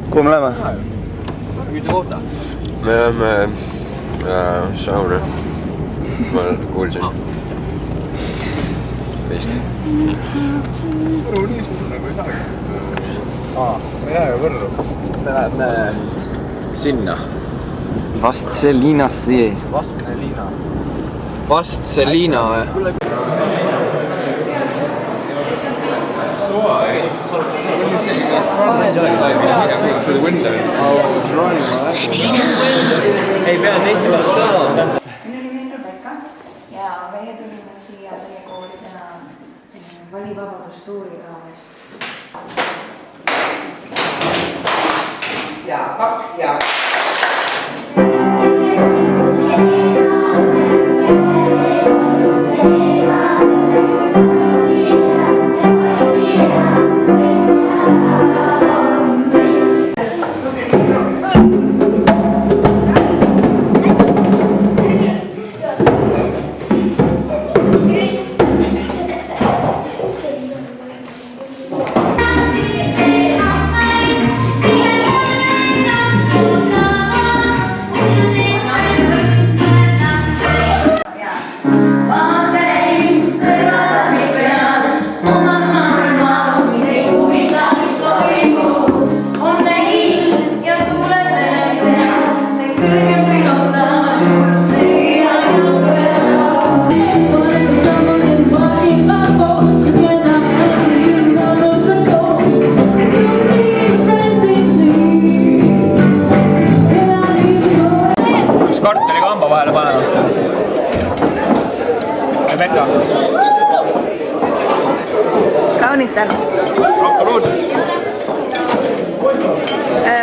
kuhu me läheme? Me läheme sauna. Ma kuulsin. Vist. Võru nii suur nagu ei saagi. Me jääme Võrru. Me läheme sinna. Vastseliinasse. Vastseliina. Vastseliina. Ei pea teiste pealt saama. Minu nimi on Rebecca ja meie tulime siia teie kooli täna valivabadus-tuuri raames. 2 ja Korteliga hamba vahele panema. Rebecca. Kaunitan. Absoluutselt.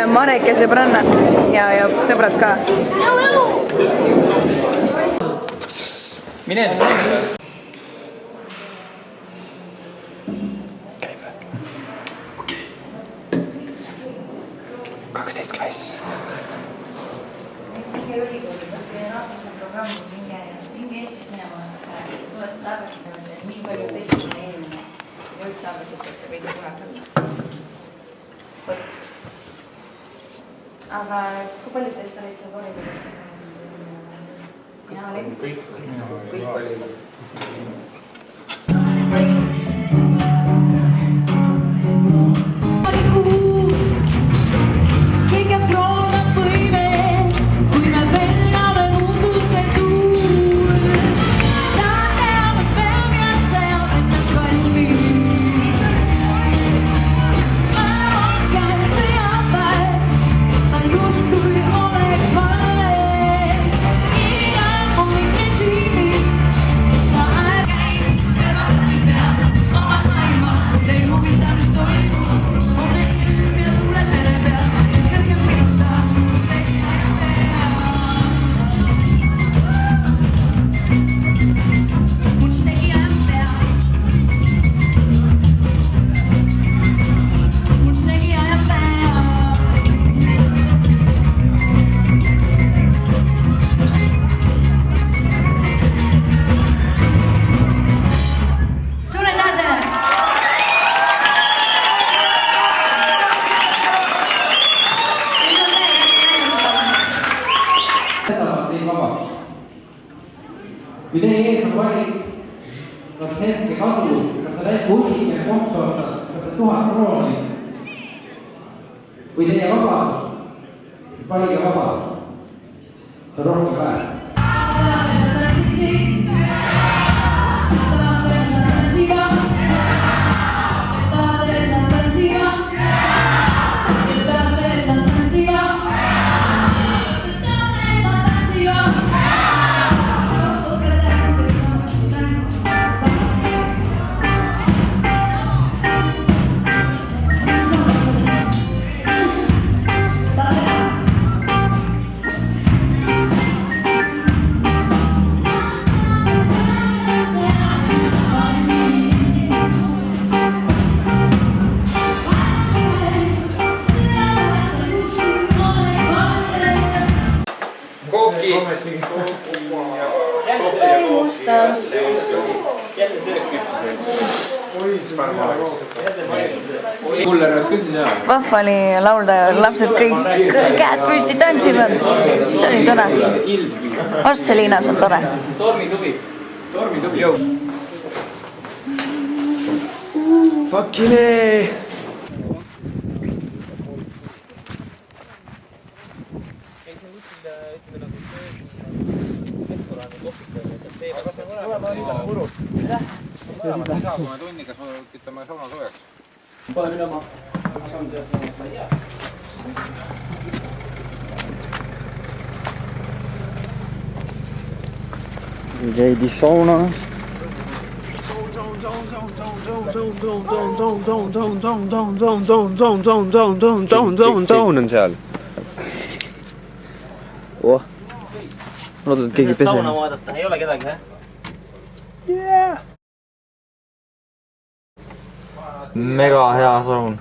Marek ja sõbrannad ja sõbrad ka. Mine nüüd. Käib või? 12 klass. Minge ülikooli, võtke Erasmuse programmi, minge Eestist minema, tulete tagasi, nii palju teistsugune inimene ja üldse arvestate, et te võite kunagi olla. Võt. Aga kui paljud teist olid seal koridoris? Mina olin? Kõik olid. Kui teie ees on valik, kas hetke kasu, kas sa lähed kutsime kompsu otsas, kas sa 1000 krooni või teie vabadus, valige vabadus. See on rohkem väär. Musta Kuller oleks ka siis hea. vahva oli laulda ja lapsed kõik käed püsti tantsivad. see oli tore. Astseliinas on tore. Pakile! tunniga kütame sauna soojaks. Käidi saunas. Down on seal. Oh. Loodan, et keegi peseb. Sauna vaadata, ei ole kedagi, jah? Mega hea saun.